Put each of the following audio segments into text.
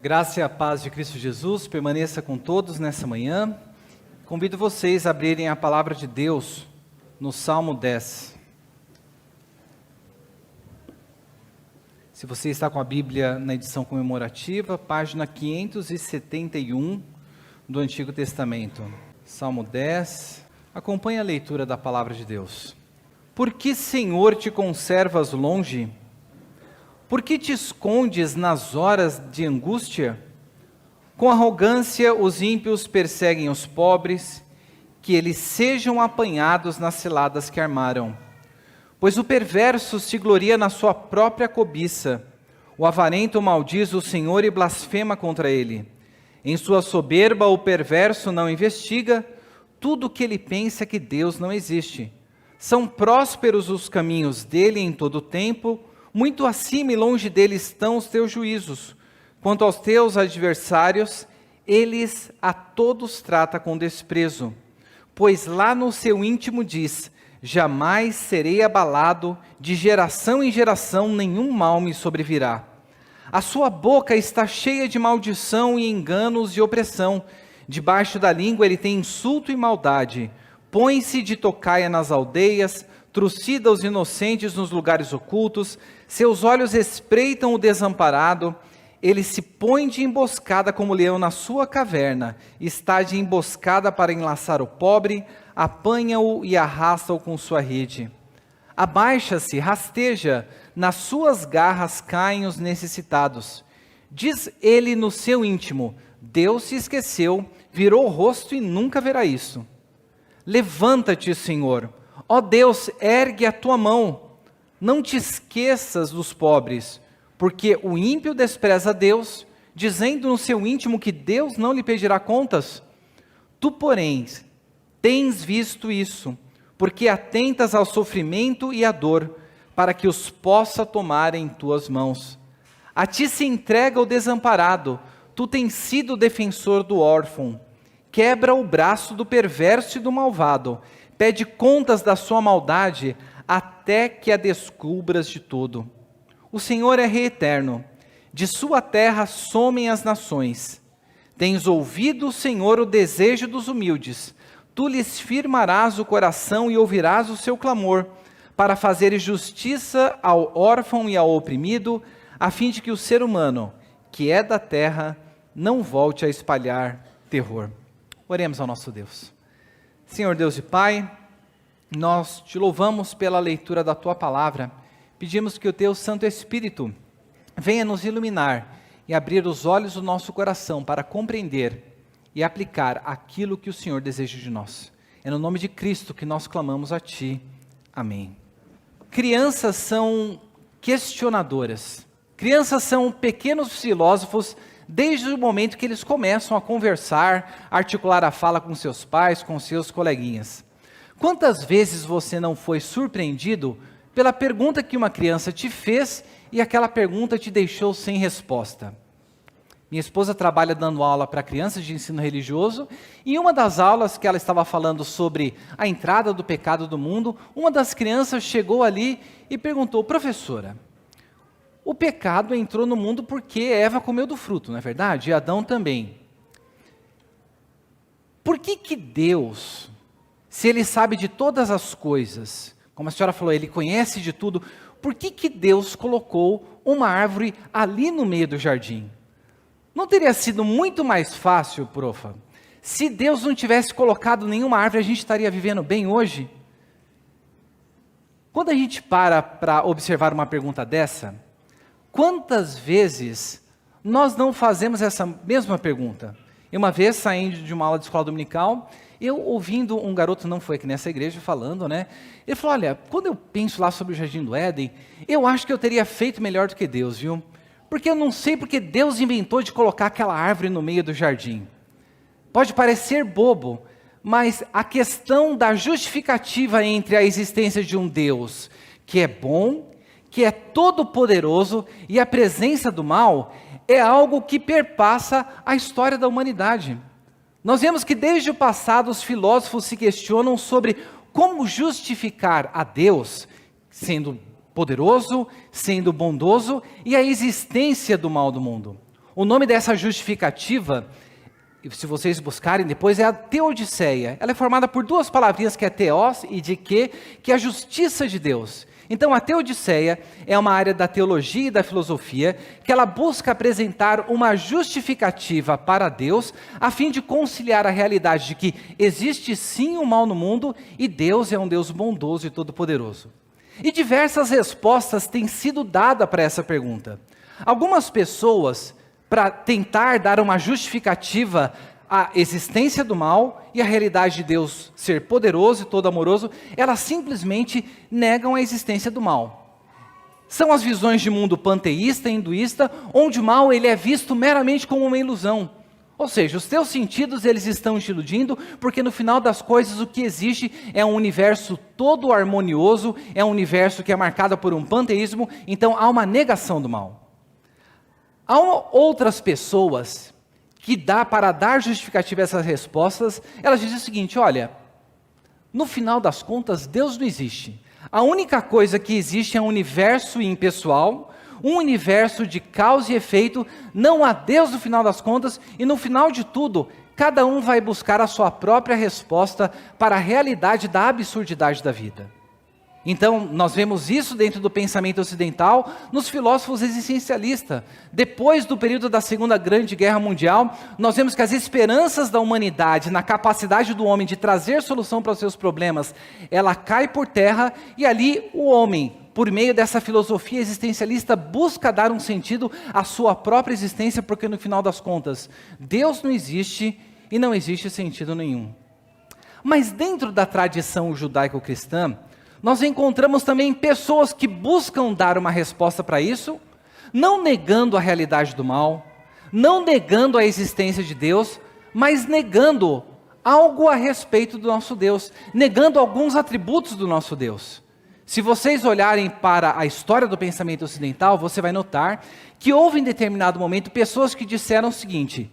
Graça e a paz de Cristo Jesus permaneça com todos nessa manhã. Convido vocês a abrirem a palavra de Deus no Salmo 10. Se você está com a Bíblia na edição comemorativa, página 571 do Antigo Testamento. Salmo 10. Acompanhe a leitura da palavra de Deus. Por que, Senhor, te conservas longe? Por que te escondes nas horas de angústia? Com arrogância os ímpios perseguem os pobres, que eles sejam apanhados nas ciladas que armaram. Pois o perverso se gloria na sua própria cobiça, o avarento maldiz o Senhor e blasfema contra ele. Em sua soberba o perverso não investiga, tudo o que ele pensa é que Deus não existe. São prósperos os caminhos dele em todo o tempo, muito acima e longe dele estão os teus juízos. Quanto aos teus adversários, eles a todos trata com desprezo. Pois lá no seu íntimo diz: jamais serei abalado, de geração em geração nenhum mal me sobrevirá. A sua boca está cheia de maldição e enganos e opressão. Debaixo da língua ele tem insulto e maldade. Põe-se de tocaia nas aldeias, trucida os inocentes nos lugares ocultos, seus olhos espreitam o desamparado, ele se põe de emboscada como leão na sua caverna, está de emboscada para enlaçar o pobre, apanha-o e arrasta-o com sua rede. Abaixa-se, rasteja, nas suas garras caem os necessitados. Diz ele no seu íntimo: Deus se esqueceu, virou o rosto e nunca verá isso. Levanta-te, Senhor. Ó Deus, ergue a tua mão, não te esqueças dos pobres, porque o ímpio despreza Deus, dizendo no seu íntimo que Deus não lhe pedirá contas. Tu, porém, tens visto isso, porque atentas ao sofrimento e à dor, para que os possa tomar em tuas mãos. A ti se entrega o desamparado, tu tens sido o defensor do órfão. Quebra o braço do perverso e do malvado, pede contas da sua maldade, até que a descubras de todo. O Senhor é Rei eterno, de sua terra somem as nações. Tens ouvido, Senhor, o desejo dos humildes, tu lhes firmarás o coração e ouvirás o seu clamor, para fazeres justiça ao órfão e ao oprimido, a fim de que o ser humano, que é da terra, não volte a espalhar terror. Oremos ao nosso Deus. Senhor Deus e Pai, nós te louvamos pela leitura da Tua Palavra, pedimos que o Teu Santo Espírito venha nos iluminar e abrir os olhos do nosso coração para compreender e aplicar aquilo que o Senhor deseja de nós. É no nome de Cristo que nós clamamos a Ti. Amém. Crianças são questionadoras, crianças são pequenos filósofos desde o momento que eles começam a conversar, articular a fala com seus pais, com seus coleguinhas. Quantas vezes você não foi surpreendido pela pergunta que uma criança te fez e aquela pergunta te deixou sem resposta? Minha esposa trabalha dando aula para crianças de ensino religioso, e em uma das aulas que ela estava falando sobre a entrada do pecado do mundo, uma das crianças chegou ali e perguntou: professora, o pecado entrou no mundo porque Eva comeu do fruto, não é verdade? E Adão também. Por que Deus, se Ele sabe de todas as coisas, como a senhora falou, Ele conhece de tudo, por que Deus colocou uma árvore ali no meio do jardim? Não teria sido muito mais fácil, profa, se Deus não tivesse colocado nenhuma árvore, a gente estaria vivendo bem hoje? Quando a gente para observar uma pergunta dessa, quantas vezes nós não fazemos essa mesma pergunta? E uma vez, saindo de uma aula de escola dominical, eu ouvindo um garoto, não foi aqui nessa igreja, falando, né? Ele falou: olha, quando eu penso lá sobre o Jardim do Éden, eu acho que eu teria feito melhor do que Deus, viu? Porque eu não sei porque Deus inventou de colocar aquela árvore no meio do jardim. Pode parecer bobo, mas a questão da justificativa entre a existência de um Deus que é bom, que é todo-poderoso, e a presença do mal, é algo que perpassa a história da humanidade. Nós vemos que desde o passado os filósofos se questionam sobre como justificar a Deus, sendo poderoso, sendo bondoso, e a existência do mal do mundo. O nome dessa justificativa, se vocês buscarem depois, é a teodiceia. Ela é formada por duas palavrinhas, que é teos e de que é a justiça de Deus. Então a teodiceia é uma área da teologia e da filosofia que ela busca apresentar uma justificativa para Deus, a fim de conciliar a realidade de que existe sim o mal no mundo e Deus é um Deus bondoso e todo-poderoso. E diversas respostas têm sido dadas para essa pergunta. Algumas pessoas, para tentar dar uma justificativa à existência do mal e à realidade de Deus ser poderoso e todo amoroso, elas simplesmente negam a existência do mal. São as visões de mundo panteísta e hinduísta, onde o mal ele é visto meramente como uma ilusão. Ou seja, os teus sentidos eles estão te iludindo, porque no final das coisas o que existe é um universo todo harmonioso, é um universo que é marcado por um panteísmo, então há uma negação do mal. Há outras pessoas que para dar justificativa a essas respostas, elas dizem o seguinte: olha, no final das contas Deus não existe. A única coisa que existe é um universo impessoal, um universo de causa e efeito, não há Deus no final das contas, e no final de tudo, cada um vai buscar a sua própria resposta para a realidade da absurdidade da vida. Então, nós vemos isso dentro do pensamento ocidental, nos filósofos existencialistas. Depois do período da Segunda Grande Guerra Mundial, nós vemos que as esperanças da humanidade, na capacidade do homem de trazer solução para os seus problemas, ela cai por terra, e ali o homem, por meio dessa filosofia existencialista, busca dar um sentido à sua própria existência, porque no final das contas, Deus não existe e não existe sentido nenhum. Mas dentro da tradição judaico-cristã, nós encontramos também pessoas que buscam dar uma resposta para isso, não negando a realidade do mal, não negando a existência de Deus, mas negando algo a respeito do nosso Deus, negando alguns atributos do nosso Deus. Se vocês olharem para a história do pensamento ocidental, você vai notar que houve em determinado momento pessoas que disseram o seguinte: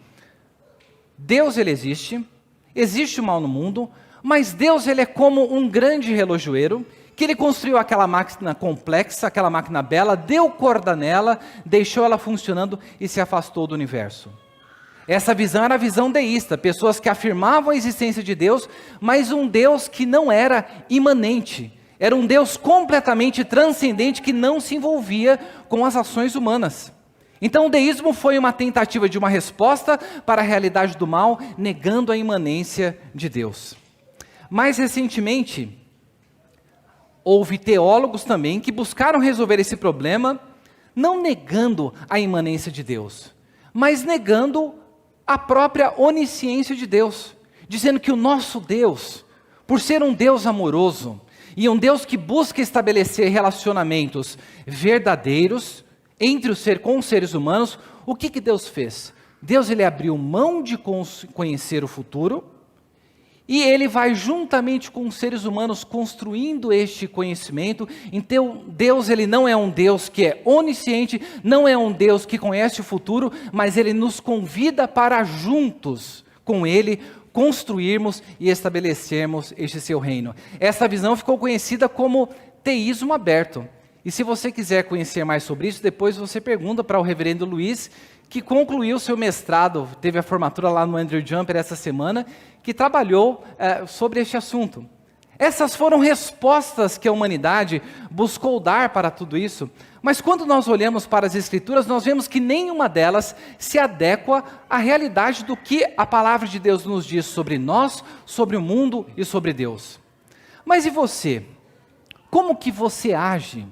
Deus ele existe o mal no mundo, mas Deus ele é como um grande relojoeiro, que ele construiu aquela máquina complexa, aquela máquina bela, deu corda nela, deixou ela funcionando e se afastou do universo. Essa visão era a visão deísta, pessoas que afirmavam a existência de Deus, mas um Deus que não era imanente, era um Deus completamente transcendente que não se envolvia com as ações humanas. Então o deísmo foi uma tentativa de uma resposta para a realidade do mal, negando a imanência de Deus. Mais recentemente, houve teólogos também que buscaram resolver esse problema, não negando a imanência de Deus, mas negando a própria onisciência de Deus, dizendo que o nosso Deus, por ser um Deus amoroso, e um Deus que busca estabelecer relacionamentos verdadeiros com os seres humanos, o que Deus fez? Deus ele abriu mão de conhecer o futuro, e ele vai juntamente com os seres humanos construindo este conhecimento. Então Deus ele não é um Deus que é onisciente, não é um Deus que conhece o futuro, mas ele nos convida para juntos com ele construirmos e estabelecermos este seu reino. Essa visão ficou conhecida como teísmo aberto. E se você quiser conhecer mais sobre isso, depois você pergunta para o reverendo Luiz, que concluiu seu mestrado, teve a formatura lá no Andrew Jumper essa semana, que trabalhou sobre este assunto. Essas foram respostas que a humanidade buscou dar para tudo isso, mas quando nós olhamos para as Escrituras, nós vemos que nenhuma delas se adequa à realidade do que a palavra de Deus nos diz sobre nós, sobre o mundo e sobre Deus. Mas e você? Como que você age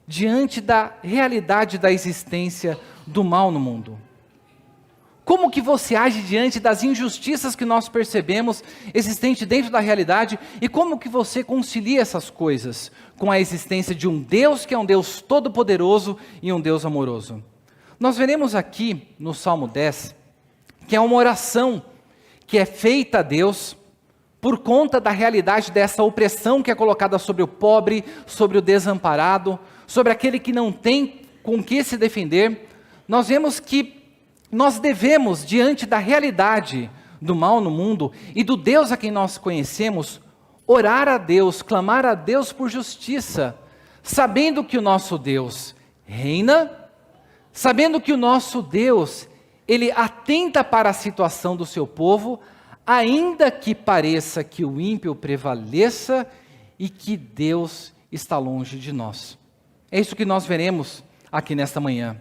diante da realidade da existência do mal no mundo? Como que você age diante das injustiças que nós percebemos existentes dentro da realidade, e como que você concilia essas coisas com a existência de um Deus que é um Deus todo-poderoso e um Deus amoroso? Nós veremos aqui no Salmo 10, que é uma oração que é feita a Deus por conta da realidade dessa opressão que é colocada sobre o pobre, sobre o desamparado, sobre aquele que não tem com que se defender. Nós vemos que nós devemos, diante da realidade do mal no mundo e do Deus a quem nós conhecemos, orar a Deus, clamar a Deus por justiça, sabendo que o nosso Deus reina, sabendo que o nosso Deus, ele atenta para a situação do seu povo, ainda que pareça que o ímpio prevaleça e que Deus está longe de nós. É isso que nós veremos aqui nesta manhã.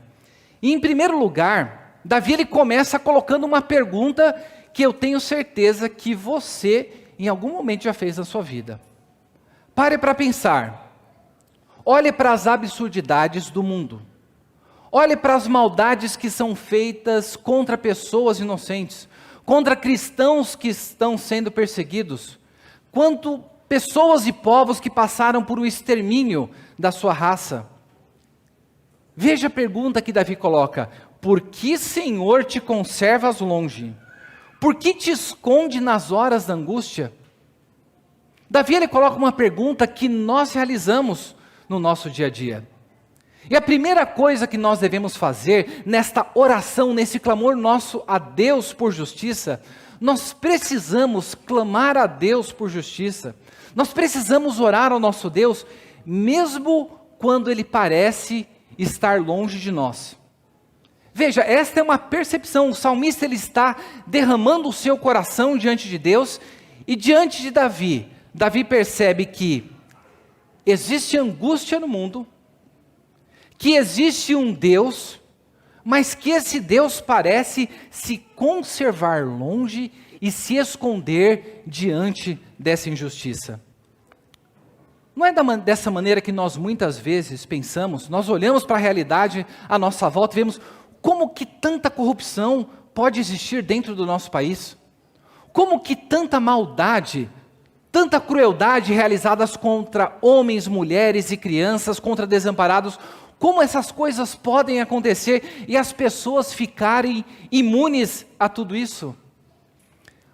E em primeiro lugar, Davi ele começa colocando uma pergunta que eu tenho certeza que você em algum momento já fez na sua vida. Pare para pensar. Olhe para as absurdidades do mundo. Olhe para as maldades que são feitas contra pessoas inocentes, contra cristãos que estão sendo perseguidos, quanto pessoas e povos que passaram por um extermínio da sua raça. Veja a pergunta que Davi coloca: por que, Senhor, te conservas longe? Por que te esconde nas horas da angústia? Davi ele coloca uma pergunta que nós realizamos no nosso dia a dia. E a primeira coisa que nós devemos fazer nesta oração, nesse clamor nosso a Deus por justiça, nós precisamos clamar a Deus por justiça. Nós precisamos orar ao nosso Deus, mesmo quando Ele parece estar longe de nós. Veja, esta é uma percepção. O salmista ele está derramando o seu coração diante de Deus, e diante de Davi, Davi percebe que existe angústia no mundo, que existe um Deus, mas que esse Deus parece se conservar longe e se esconder diante dessa injustiça. Não é dessa maneira que nós muitas vezes pensamos. Nós olhamos para a realidade à nossa volta e vemos como que tanta corrupção pode existir dentro do nosso país, como que tanta maldade, tanta crueldade realizadas contra homens, mulheres e crianças, contra desamparados. Como essas coisas podem acontecer e as pessoas ficarem imunes a tudo isso?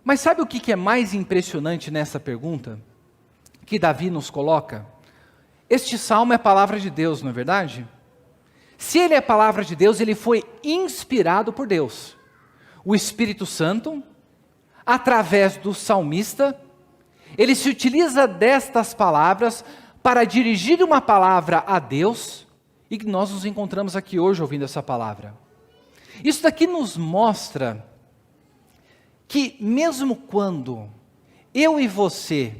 Mas sabe o que é mais impressionante nessa pergunta que Davi nos coloca? Este salmo é a palavra de Deus, não é verdade? Se ele é a palavra de Deus, ele foi inspirado por Deus. O Espírito Santo, através do salmista, ele se utiliza destas palavras para dirigir uma palavra a Deus, e que nós nos encontramos aqui hoje ouvindo essa palavra. Isso daqui nos mostra que mesmo quando eu e você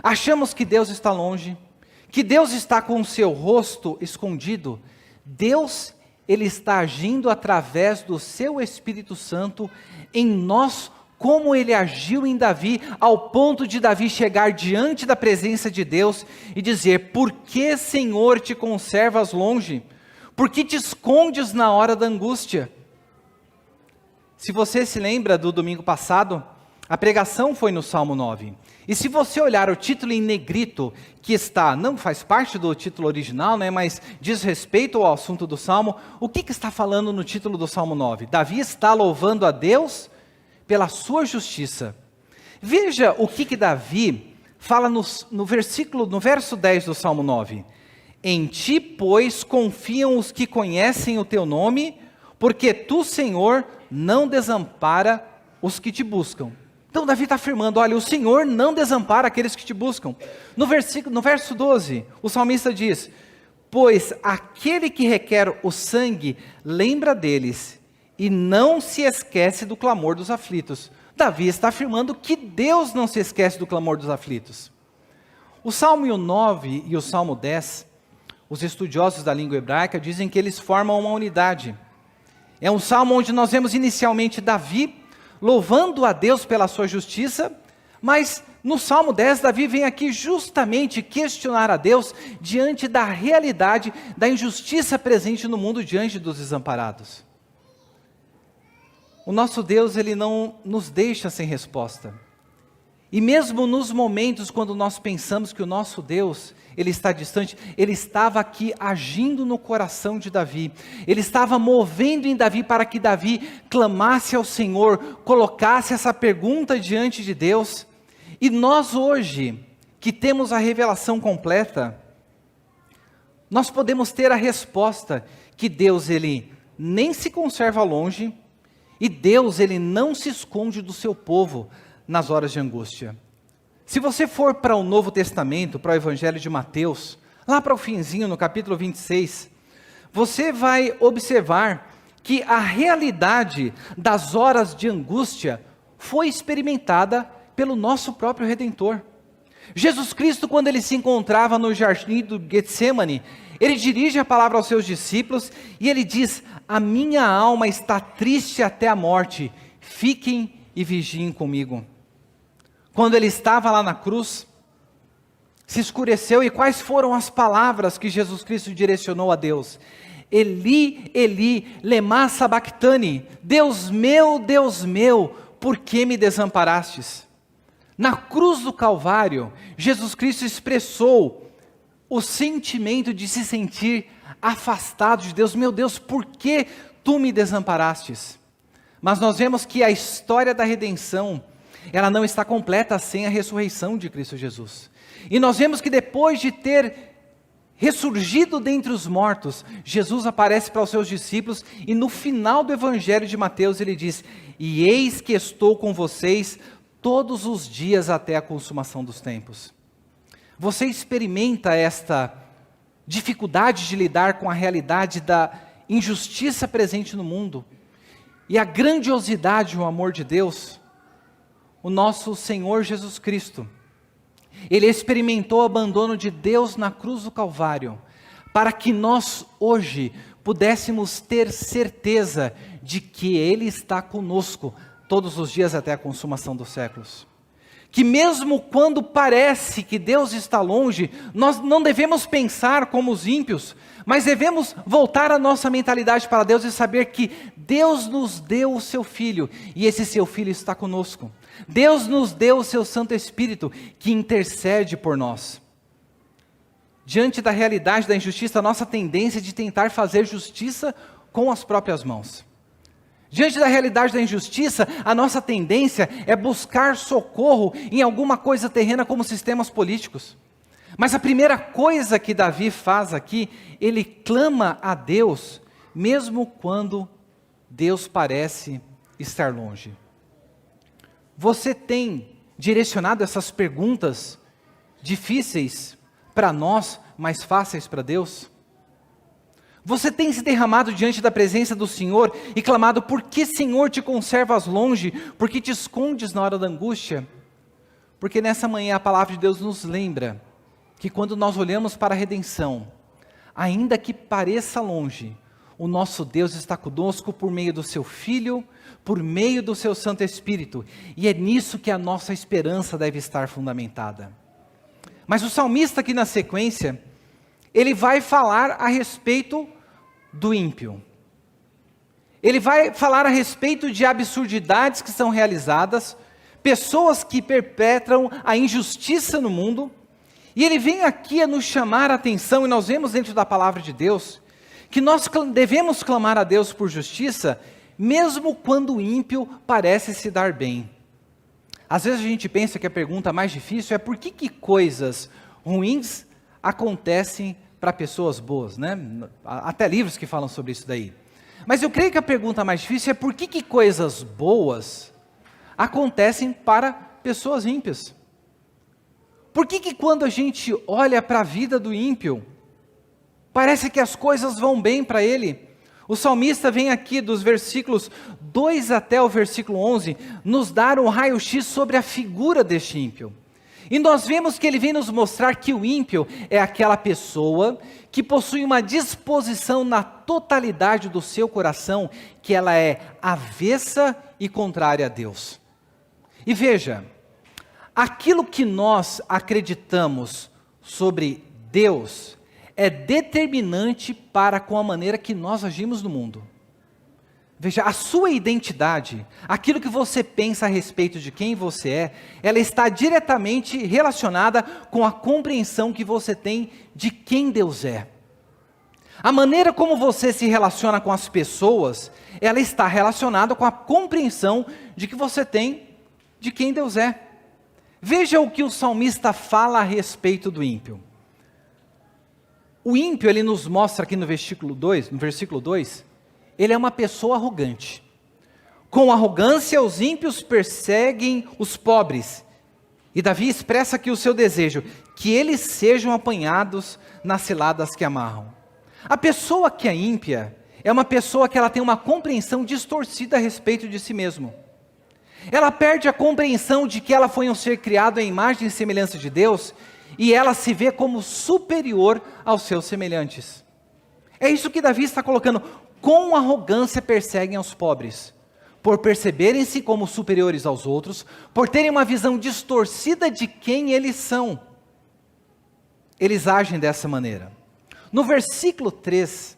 achamos que Deus está longe, que Deus está com o seu rosto escondido, Deus ele está agindo através do seu Espírito Santo em nós, como ele agiu em Davi, ao ponto de Davi chegar diante da presença de Deus e dizer: por que, Senhor, te conservas longe? Por que te escondes na hora da angústia? Se você se lembra do domingo passado, a pregação foi no Salmo 9. E se você olhar o título em negrito, que está, não faz parte do título original, mas diz respeito ao assunto do Salmo, o que está falando no título do Salmo 9? Davi está louvando a Deus pela sua justiça. Veja o que Davi fala no verso 10 do Salmo 9. Em ti, pois, confiam os que conhecem o teu nome, porque tu, Senhor, não desampara os que te buscam. Então Davi está afirmando: olha, o Senhor não desampara aqueles que te buscam. No verso 12, o salmista diz: pois aquele que requer o sangue lembra deles, e não se esquece do clamor dos aflitos. Davi está afirmando que Deus não se esquece do clamor dos aflitos. O Salmo 9 e o Salmo 10, os estudiosos da língua hebraica dizem que eles formam uma unidade. É um salmo onde nós vemos inicialmente Davi louvando a Deus pela sua justiça, mas no Salmo 10, Davi vem aqui justamente questionar a Deus diante da realidade da injustiça presente no mundo diante dos desamparados. O nosso Deus, ele não nos deixa sem resposta. E mesmo nos momentos quando nós pensamos que o nosso Deus, ele está distante, ele estava aqui agindo no coração de Davi. Ele estava movendo em Davi para que Davi clamasse ao Senhor, colocasse essa pergunta diante de Deus. E nós hoje, que temos a revelação completa, nós podemos ter a resposta que Deus, ele nem se conserva longe, e Deus, ele não se esconde do seu povo nas horas de angústia. Se você for para o Novo Testamento, para o Evangelho de Mateus, lá para o finzinho, no capítulo 26, você vai observar que a realidade das horas de angústia foi experimentada pelo nosso próprio Redentor. Jesus Cristo, quando ele se encontrava no jardim do Getsemane, ele dirige a palavra aos seus discípulos e ele diz: a minha alma está triste até a morte, fiquem e vigiem comigo. Quando ele estava lá na cruz, se escureceu, e quais foram as palavras que Jesus Cristo direcionou a Deus? Eli, Eli, lema sabachthani, Deus meu, por que me desamparastes? Na cruz do Calvário, Jesus Cristo expressou o sentimento de se sentir afastado de Deus. Meu Deus, por que tu me desamparastes? Mas nós vemos que a história da redenção, ela não está completa sem a ressurreição de Cristo Jesus. E nós vemos que depois de ter ressurgido dentre os mortos, Jesus aparece para os seus discípulos e no final do Evangelho de Mateus ele diz: e eis que estou com vocês todos os dias até a consumação dos tempos. Você experimenta esta dificuldade de lidar com a realidade da injustiça presente no mundo e a grandiosidade e o amor de Deus? O nosso Senhor Jesus Cristo, ele experimentou o abandono de Deus na cruz do Calvário, para que nós hoje pudéssemos ter certeza de que Ele está conosco todos os dias até a consumação dos séculos. Que mesmo quando parece que Deus está longe, nós não devemos pensar como os ímpios, mas devemos voltar a nossa mentalidade para Deus e saber que Deus nos deu o seu Filho, e esse seu Filho está conosco. Deus nos deu o seu Santo Espírito, que intercede por nós. Diante da realidade da injustiça, a nossa tendência é de tentar fazer justiça com as próprias mãos. Diante da realidade da injustiça, a nossa tendência é buscar socorro em alguma coisa terrena como sistemas políticos. Mas a primeira coisa que Davi faz aqui, ele clama a Deus, mesmo quando Deus parece estar longe. Você tem direcionado essas perguntas difíceis para nós, mais fáceis para Deus? Você tem se derramado diante da presença do Senhor e clamado: por que, Senhor, te conservas longe? Por que te escondes na hora da angústia? Porque nessa manhã a palavra de Deus nos lembra que quando nós olhamos para a redenção, ainda que pareça longe, o nosso Deus está conosco por meio do seu Filho, por meio do seu Santo Espírito, e é nisso que a nossa esperança deve estar fundamentada. Mas o salmista aqui na sequência, ele vai falar a respeito do ímpio. Ele vai falar a respeito de absurdidades que são realizadas, pessoas que perpetram a injustiça no mundo, e ele vem aqui a nos chamar a atenção, e nós vemos dentro da palavra de Deus, que nós devemos clamar a Deus por justiça, mesmo quando o ímpio parece se dar bem. Às vezes a gente pensa que a pergunta mais difícil é por que coisas ruins acontecem para pessoas boas, né? Até livros que falam sobre isso daí. Mas eu creio que a pergunta mais difícil é por que coisas boas acontecem para pessoas ímpias? Por que quando a gente olha para a vida do ímpio, parece que as coisas vão bem para ele? O salmista vem aqui dos versículos 2 até o versículo 11, nos dar um raio-x sobre a figura deste ímpio. E nós vemos que ele vem nos mostrar que o ímpio é aquela pessoa que possui uma disposição na totalidade do seu coração, que ela é avessa e contrária a Deus. E veja, aquilo que nós acreditamos sobre Deus é determinante para com a maneira que nós agimos no mundo. Veja, a sua identidade, aquilo que você pensa a respeito de quem você é, ela está diretamente relacionada com a compreensão que você tem de quem Deus é. A maneira como você se relaciona com as pessoas, ela está relacionada com a compreensão de que você tem de quem Deus é. Veja o que o salmista fala a respeito do ímpio. O ímpio, ele nos mostra aqui no versículo 2, ele é uma pessoa arrogante. Com arrogância, os ímpios perseguem os pobres. E Davi expressa aqui o seu desejo, que eles sejam apanhados nas ciladas que amarram. A pessoa que é ímpia, é uma pessoa que ela tem uma compreensão distorcida a respeito de si mesmo. Ela perde a compreensão de que ela foi um ser criado à imagem e semelhança de Deus, e ela se vê como superior aos seus semelhantes. É isso que Davi está colocando. Com arrogância perseguem aos pobres, por perceberem-se como superiores aos outros, por terem uma visão distorcida de quem eles são. Eles agem dessa maneira. No versículo 3,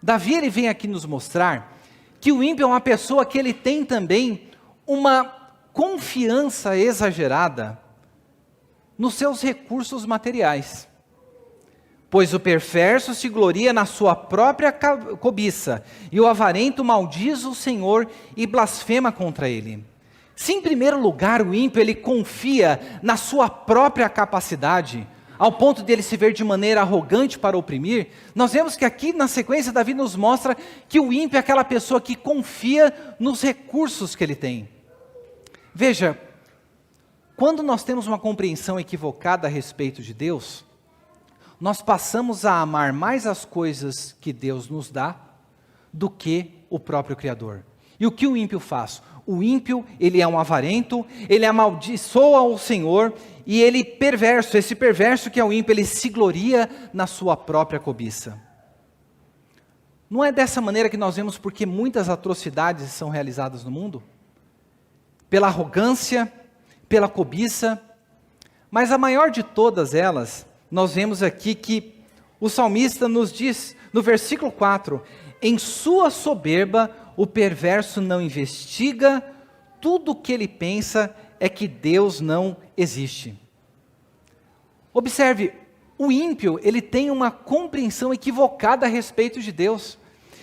Davi ele vem aqui nos mostrar que o ímpio é uma pessoa que ele tem também uma confiança exagerada nos seus recursos materiais. Pois o perverso se gloria na sua própria cobiça, e o avarento maldiz o Senhor e blasfema contra ele. Se em primeiro lugar o ímpio ele confia na sua própria capacidade, ao ponto de ele se ver de maneira arrogante para oprimir, nós vemos que aqui na sequência Davi nos mostra que o ímpio é aquela pessoa que confia nos recursos que ele tem. Veja, quando nós temos uma compreensão equivocada a respeito de Deus, nós passamos a amar mais as coisas que Deus nos dá do que o próprio Criador. E o que o ímpio faz? O ímpio, ele é um avarento, ele amaldiçoa o Senhor, e ele perverso, esse perverso que é o ímpio, ele se gloria na sua própria cobiça. Não é dessa maneira que nós vemos porque muitas atrocidades são realizadas no mundo? Pela arrogância, pela cobiça, mas a maior de todas elas, nós vemos aqui que o salmista nos diz, no versículo 4, em sua soberba o perverso não investiga, tudo o que ele pensa é que Deus não existe. Observe, o ímpio, ele tem uma compreensão equivocada a respeito de Deus.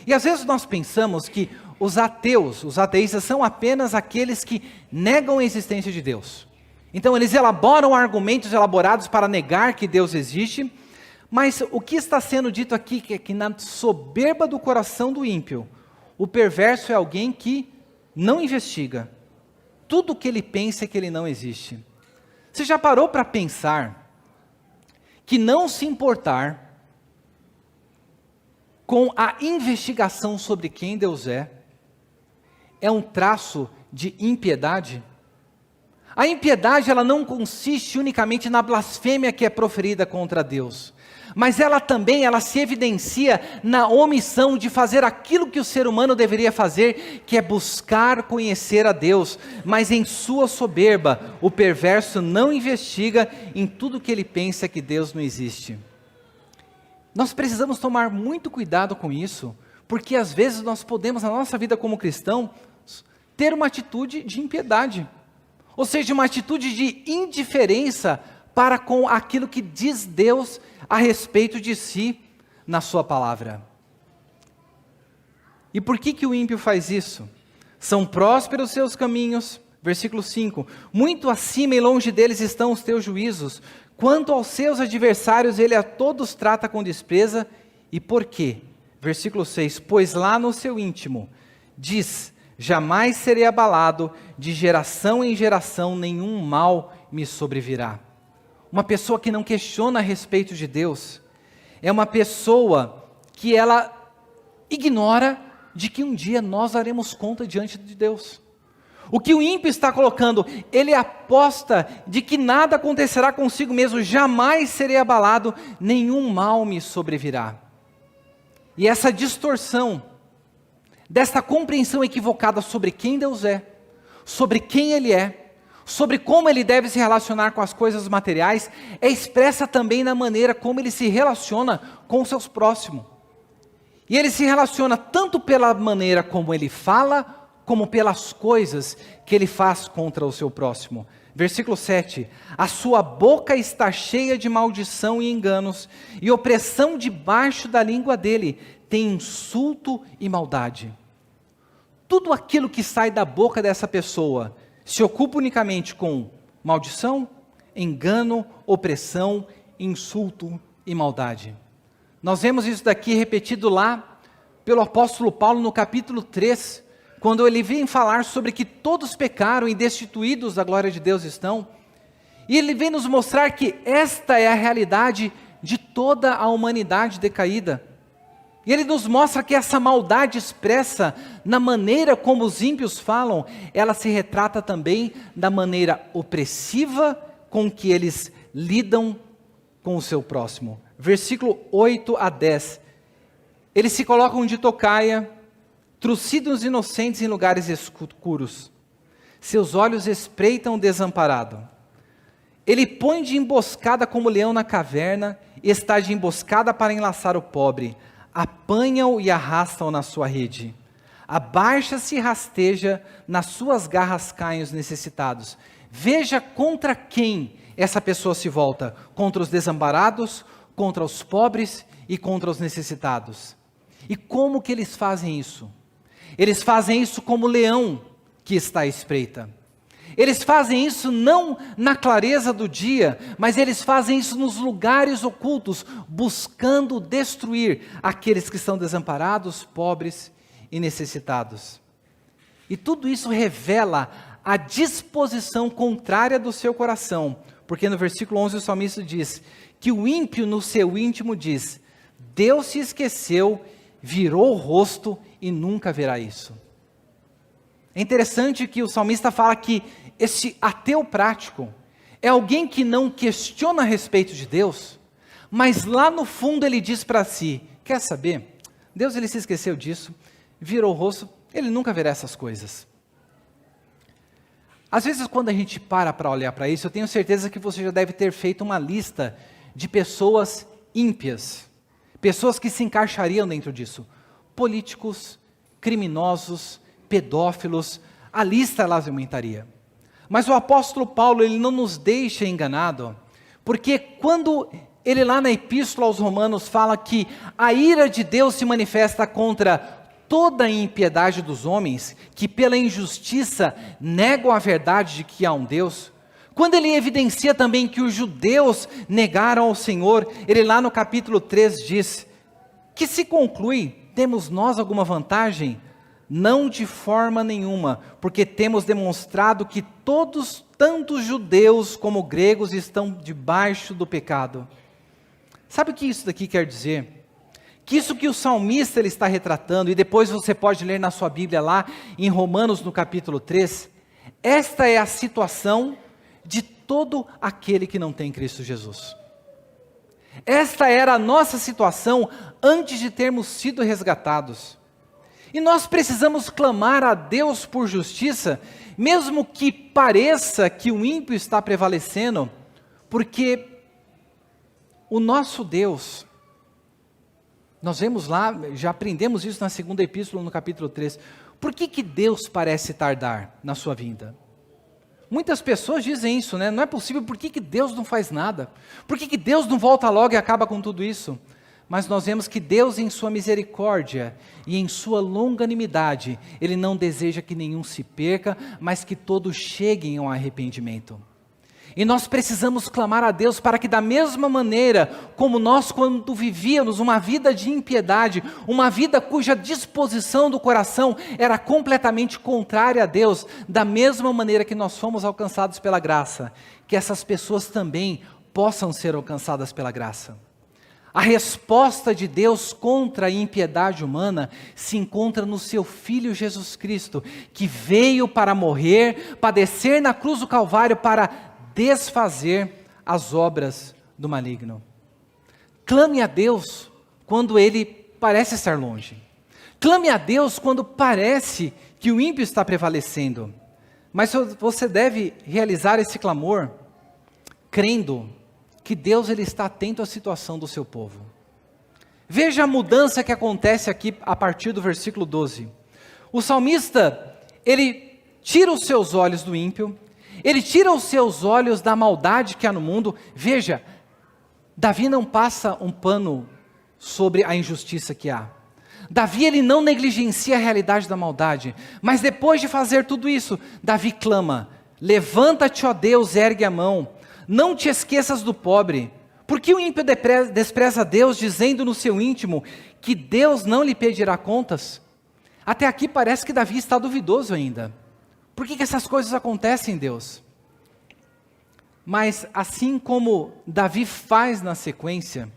E às vezes nós pensamos que os ateístas são apenas aqueles que negam a existência de Deus. Então eles elaboram argumentos elaborados para negar que Deus existe, mas o que está sendo dito aqui é que na soberba do coração do ímpio, o perverso é alguém que não investiga. Tudo o que ele pensa é que ele não existe. Você já parou para pensar que não se importar com a investigação sobre quem Deus é um traço de impiedade? A impiedade, ela não consiste unicamente na blasfêmia que é proferida contra Deus, mas ela também, ela se evidencia na omissão de fazer aquilo que o ser humano deveria fazer, que é buscar conhecer a Deus, mas em sua soberba, o perverso não investiga em tudo que ele pensa que Deus não existe. Nós precisamos tomar muito cuidado com isso, porque às vezes nós podemos, na nossa vida como cristão, ter uma atitude de impiedade, ou seja, uma atitude de indiferença para com aquilo que diz Deus a respeito de si na sua palavra. E por que o ímpio faz isso? São prósperos seus caminhos, versículo 5, muito acima e longe deles estão os teus juízos, quanto aos seus adversários ele a todos trata com desprezo, e por quê? Versículo 6, pois lá no seu íntimo diz, jamais serei abalado, de geração em geração nenhum mal me sobrevirá. Uma pessoa que não questiona a respeito de Deus, é uma pessoa que ela ignora de que um dia nós daremos conta diante de Deus. O que o ímpio está colocando, ele aposta de que nada acontecerá consigo mesmo, jamais serei abalado, nenhum mal me sobrevirá. E essa distorção, desta compreensão equivocada sobre quem Deus é, sobre quem Ele é, sobre como Ele deve se relacionar com as coisas materiais, é expressa também na maneira como Ele se relaciona com os seus próximos. E Ele se relaciona tanto pela maneira como Ele fala, como pelas coisas que Ele faz contra o seu próximo. Versículo 7, a sua boca está cheia de maldição e enganos, e opressão debaixo da língua dele, tem insulto e maldade. Tudo aquilo que sai da boca dessa pessoa se ocupa unicamente com maldição, engano, opressão, insulto e maldade. Nós vemos isso daqui repetido lá pelo apóstolo Paulo no capítulo 3, quando ele vem falar sobre que todos pecaram e destituídos da glória de Deus estão. E ele vem nos mostrar que esta é a realidade de toda a humanidade decaída. E ele nos mostra que essa maldade expressa na maneira como os ímpios falam, ela se retrata também da maneira opressiva com que eles lidam com o seu próximo. Versículo 8 a 10. Eles se colocam de tocaia, trucidam os inocentes em lugares escuros. Seus olhos espreitam o desamparado. Ele põe de emboscada como leão na caverna, e está de emboscada para enlaçar o pobre. Apanha-o e arrasta-o na sua rede. Abaixa-se e rasteja, nas suas garras caem os necessitados. Veja contra quem essa pessoa se volta: contra os desamparados, contra os pobres e contra os necessitados. E como que eles fazem isso? Eles fazem isso como leão que está à espreita. Eles fazem isso não na clareza do dia, mas eles fazem isso nos lugares ocultos, buscando destruir aqueles que são desamparados, pobres e necessitados. E tudo isso revela a disposição contrária do seu coração, porque no versículo 11 o salmista diz que o ímpio no seu íntimo diz: Deus se esqueceu, virou o rosto e nunca verá isso. É interessante que o salmista fala que esse ateu prático é alguém que não questiona a respeito de Deus, mas lá no fundo ele diz para si: quer saber? Deus ele se esqueceu disso, virou o rosto, ele nunca verá essas coisas. Às vezes quando a gente para olhar para isso, eu tenho certeza que você já deve ter feito uma lista de pessoas ímpias, pessoas que se encaixariam dentro disso, políticos, criminosos, pedófilos, a lista ela aumentaria. Mas o apóstolo Paulo, ele não nos deixa enganado, porque quando ele lá na epístola aos Romanos fala que a ira de Deus se manifesta contra toda a impiedade dos homens, que pela injustiça negam a verdade de que há um Deus, quando ele evidencia também que os judeus negaram ao Senhor, ele lá no capítulo 3 diz, que se conclui, temos nós alguma vantagem? Não de forma nenhuma, porque temos demonstrado que todos, tanto judeus como gregos, estão debaixo do pecado. Sabe o que isso daqui quer dizer? Que isso que o salmista ele está retratando, e depois você pode ler na sua Bíblia lá, em Romanos no capítulo 3, esta é a situação de todo aquele que não tem Cristo Jesus. Esta era a nossa situação antes de termos sido resgatados. E nós precisamos clamar a Deus por justiça, mesmo que pareça que o ímpio está prevalecendo, porque o nosso Deus, nós vemos lá, já aprendemos isso na segunda epístola, no capítulo 3, por que Deus parece tardar na sua vinda? Muitas pessoas dizem isso, né? Não é possível, por que Deus não faz nada? Por que Deus não volta logo e acaba com tudo isso? Mas nós vemos que Deus, em sua misericórdia e em sua longanimidade, Ele não deseja que nenhum se perca, mas que todos cheguem ao arrependimento. E nós precisamos clamar a Deus para que da mesma maneira, como nós quando vivíamos uma vida de impiedade, uma vida cuja disposição do coração era completamente contrária a Deus, da mesma maneira que nós fomos alcançados pela graça, que essas pessoas também possam ser alcançadas pela graça. A resposta de Deus contra a impiedade humana se encontra no seu Filho Jesus Cristo, que veio para morrer, padecer na cruz do Calvário para desfazer as obras do maligno. Clame a Deus quando Ele parece estar longe. Clame a Deus quando parece que o ímpio está prevalecendo. Mas você deve realizar esse clamor crendo que Deus ele está atento à situação do seu povo. Veja a mudança que acontece aqui a partir do versículo 12. O salmista, ele tira os seus olhos do ímpio, ele tira os seus olhos da maldade que há no mundo. Veja, Davi não passa um pano sobre a injustiça que há. Davi ele não negligencia a realidade da maldade, mas depois de fazer tudo isso, Davi clama, levanta-te ó Deus, ergue a mão, não te esqueças do pobre, porque o ímpio despreza Deus, dizendo no seu íntimo, que Deus não lhe pedirá contas? Até aqui parece que Davi está duvidoso ainda. Por que essas coisas acontecem, Deus? Mas assim como Davi faz na sequência,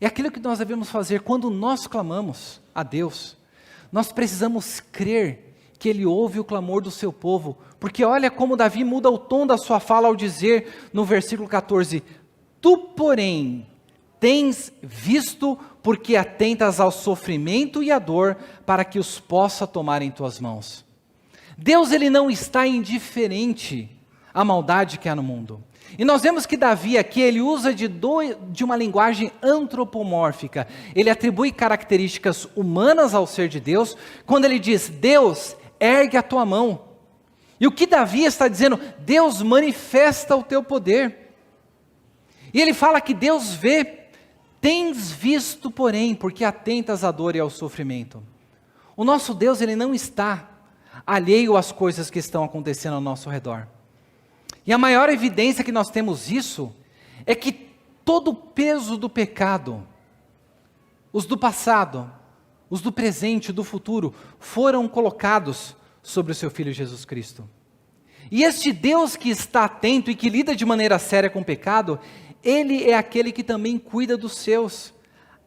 É aquilo que nós devemos fazer quando nós clamamos a Deus. Nós precisamos crer que Ele ouve o clamor do seu povo, porque olha como Davi muda o tom da sua fala ao dizer no versículo 14, tu, porém, tens visto porque atentas ao sofrimento e à dor, para que os possa tomar em tuas mãos. Deus, Ele não está indiferente à maldade que há no mundo. E nós vemos que Davi aqui, ele usa de uma linguagem antropomórfica. Ele atribui características humanas ao ser de Deus, quando ele diz, Deus, ergue a tua mão. E o que Davi está dizendo? Deus, manifesta o teu poder. E ele fala que Deus vê, tens visto, porém, porque atentas à dor e ao sofrimento. O nosso Deus, Ele não está alheio às coisas que estão acontecendo ao nosso redor. E a maior evidência que nós temos isso, é que todo o peso do pecado, os do passado, os do presente e do futuro, foram colocados sobre o seu Filho Jesus Cristo. E este Deus que está atento e que lida de maneira séria com o pecado, Ele é aquele que também cuida dos seus.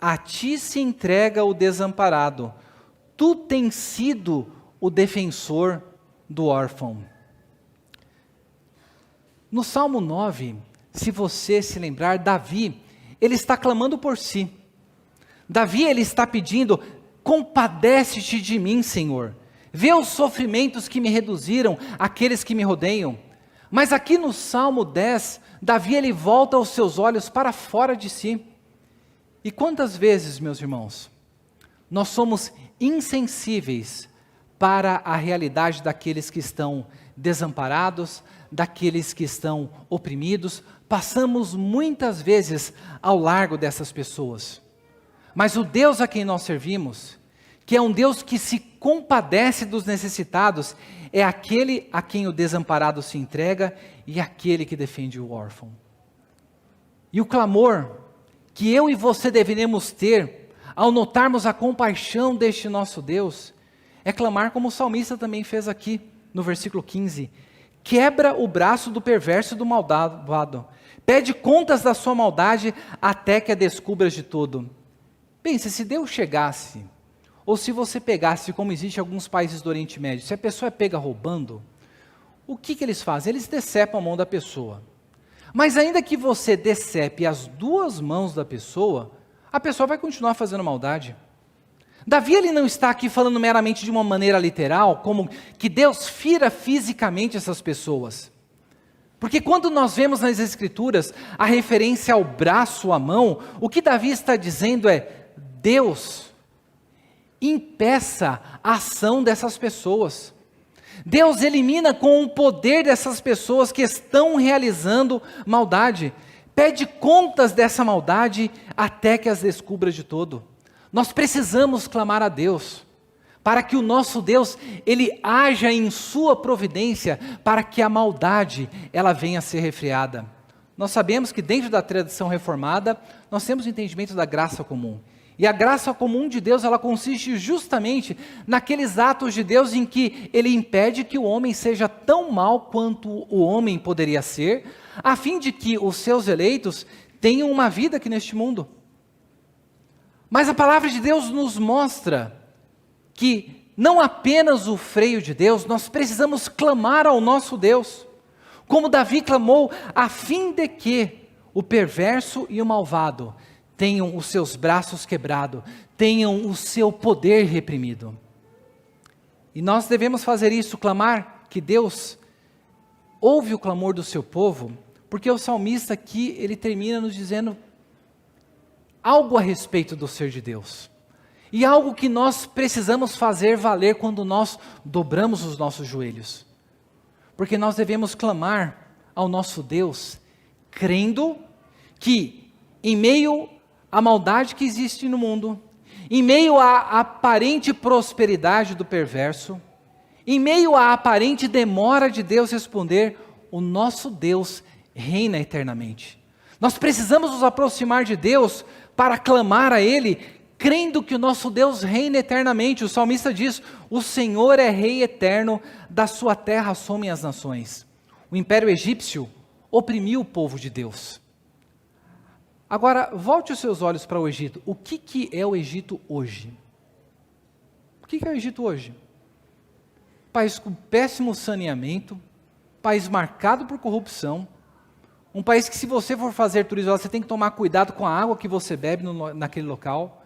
A ti se entrega o desamparado. Tu tens sido o defensor do órfão. No Salmo 9, se você se lembrar, Davi, ele está clamando por si. Davi, ele está pedindo, compadece-te de mim, Senhor. Vê os sofrimentos que me reduziram, aqueles que me rodeiam. Mas aqui no Salmo 10, Davi, ele volta os seus olhos para fora de si. E quantas vezes, meus irmãos, nós somos insensíveis para a realidade daqueles que estão desamparados, daqueles que estão oprimidos, passamos muitas vezes ao largo dessas pessoas. Mas o Deus a quem nós servimos, que é um Deus que se compadece dos necessitados, é aquele a quem o desamparado se entrega e aquele que defende o órfão. E o clamor que eu e você deveremos ter, ao notarmos a compaixão deste nosso Deus, é clamar como o salmista também fez aqui, no versículo 15, quebra o braço do perverso e do malvado, pede contas da sua maldade até que a descubras de todo. Pense, se Deus chegasse, ou se você pegasse, como existe em alguns países do Oriente Médio, se a pessoa é pega roubando, o que eles fazem? Eles decepam a mão da pessoa. Mas ainda que você decepe as duas mãos da pessoa, a pessoa vai continuar fazendo maldade. Davi, ele não está aqui falando meramente de uma maneira literal, como que Deus fira fisicamente essas pessoas. Porque quando nós vemos nas Escrituras a referência ao braço, à mão, o que Davi está dizendo é, Deus impeça a ação dessas pessoas. Deus elimina com o poder dessas pessoas que estão realizando maldade. Pede contas dessa maldade até que as descubra de todo. Nós precisamos clamar a Deus, para que o nosso Deus, Ele haja em sua providência, para que a maldade, ela venha a ser refreada. Nós sabemos que dentro da tradição reformada, nós temos o entendimento da graça comum. E a graça comum de Deus, ela consiste justamente naqueles atos de Deus em que Ele impede que o homem seja tão mal quanto o homem poderia ser, a fim de que os seus eleitos tenham uma vida aqui neste mundo. Mas a palavra de Deus nos mostra que não apenas o freio de Deus, nós precisamos clamar ao nosso Deus, como Davi clamou, a fim de que o perverso e o malvado tenham os seus braços quebrados, tenham o seu poder reprimido. E nós devemos fazer isso, clamar que Deus ouve o clamor do seu povo, porque o salmista aqui, ele termina nos dizendo algo a respeito do ser de Deus. E algo que nós precisamos fazer valer quando nós dobramos os nossos joelhos. Porque nós devemos clamar ao nosso Deus, crendo que em meio à maldade que existe no mundo, em meio à aparente prosperidade do perverso, em meio à aparente demora de Deus responder, o nosso Deus reina eternamente. Nós precisamos nos aproximar de Deus para clamar a Ele, crendo que o nosso Deus reina eternamente. O salmista diz, o Senhor é Rei eterno, da sua terra somem as nações. O Império Egípcio oprimiu o povo de Deus. Agora, volte os seus olhos para o Egito. O que é o Egito hoje? O que é o Egito hoje? País com péssimo saneamento, país marcado por corrupção, um país que, se você for fazer turismo, você tem que tomar cuidado com a água que você bebe naquele local.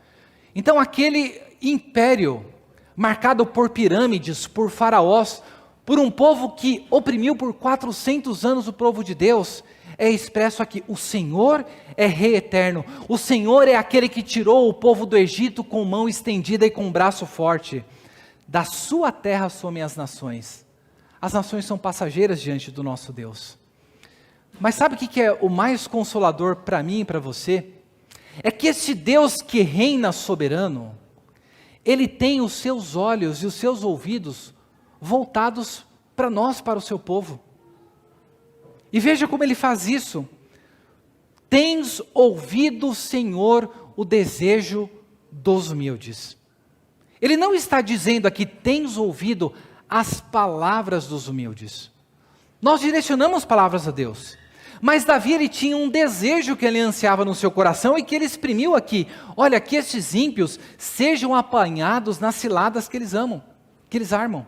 Então, aquele império marcado por pirâmides, por faraós, por um povo que oprimiu por 400 anos o povo de Deus, é expresso aqui: o Senhor é Rei eterno, o Senhor é aquele que tirou o povo do Egito com mão estendida e com braço forte. Da sua terra somem as nações. As nações são passageiras diante do nosso Deus. Mas sabe o que é o mais consolador para mim e para você? É que esse Deus que reina soberano, Ele tem os seus olhos e os seus ouvidos voltados para nós, para o seu povo. E veja como Ele faz isso. Tens ouvido, Senhor, o desejo dos humildes. Ele não está dizendo aqui, tens ouvido as palavras dos humildes. Nós direcionamos palavras a Deus. Mas Davi, ele tinha um desejo que ele ansiava no seu coração e que ele exprimiu aqui. Olha, que estes ímpios sejam apanhados nas ciladas que eles armam.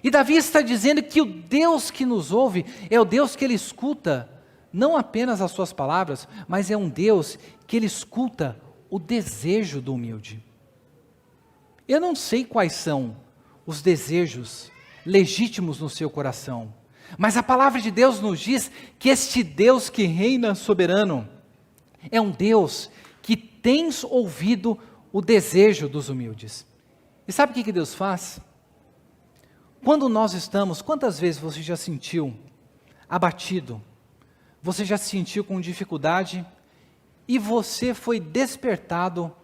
E Davi está dizendo que o Deus que nos ouve é o Deus que Ele escuta, não apenas as suas palavras, mas é um Deus que Ele escuta o desejo do humilde. Eu não sei quais são os desejos legítimos no seu coração, mas a palavra de Deus nos diz que este Deus que reina soberano é um Deus que tens ouvido o desejo dos humildes. E sabe o que Deus faz? Quando nós estamos, quantas vezes você já sentiu abatido, você já se sentiu com dificuldade e você foi despertado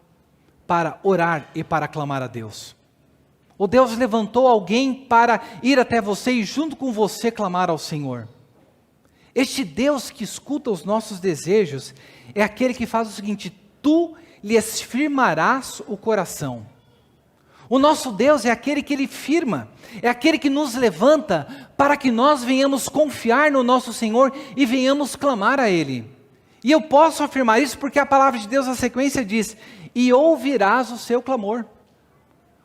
para orar e para clamar a Deus? Ou Deus levantou alguém para ir até você e junto com você clamar ao Senhor? Este Deus que escuta os nossos desejos é aquele que faz o seguinte: tu lhes firmarás o coração. O nosso Deus é aquele que Ele firma, é aquele que nos levanta para que nós venhamos confiar no nosso Senhor e venhamos clamar a Ele. E eu posso afirmar isso porque a palavra de Deus na sequência diz: e ouvirás o seu clamor.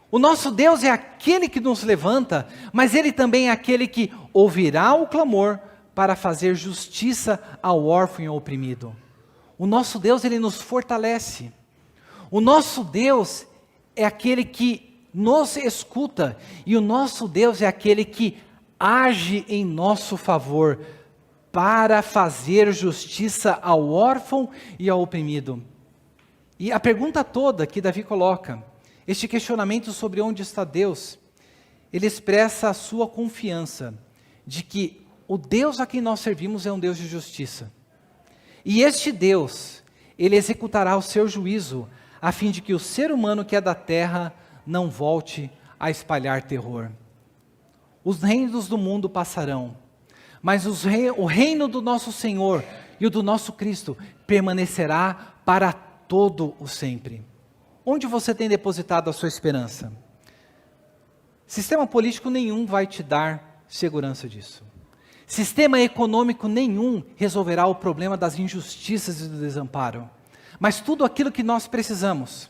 O nosso Deus é aquele que nos levanta, mas Ele também é aquele que ouvirá o clamor para fazer justiça ao órfão e ao oprimido. O nosso Deus, Ele nos fortalece. O nosso Deus é aquele que nos escuta, e o nosso Deus é aquele que age em nosso favor para fazer justiça ao órfão e ao oprimido. E a pergunta toda que Davi coloca, este questionamento sobre onde está Deus, ele expressa a sua confiança de que o Deus a quem nós servimos é um Deus de justiça. E este Deus, Ele executará o seu juízo, a fim de que o ser humano que é da terra não volte a espalhar terror. Os reinos do mundo passarão, mas o reino do nosso Senhor e o do nosso Cristo permanecerá para todo o sempre. Onde você tem depositado a sua esperança? Sistema político nenhum vai te dar segurança disso. Sistema econômico nenhum resolverá o problema das injustiças e do desamparo. Mas tudo aquilo que nós precisamos,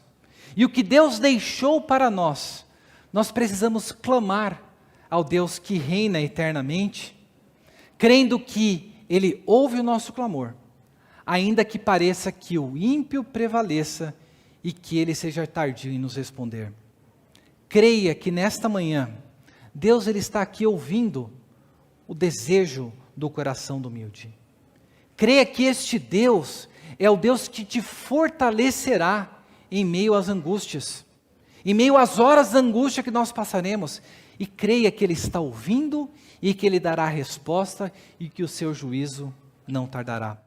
e o que Deus deixou para nós, nós precisamos clamar ao Deus que reina eternamente, crendo que Ele ouve o nosso clamor, ainda que pareça que o ímpio prevaleça e que ele seja tardio em nos responder. Creia que nesta manhã, Deus Ele está aqui ouvindo o desejo do coração do humilde. Creia que este Deus é o Deus que te fortalecerá em meio às angústias, em meio às horas de angústia que nós passaremos, e creia que Ele está ouvindo e que Ele dará a resposta e que o seu juízo não tardará.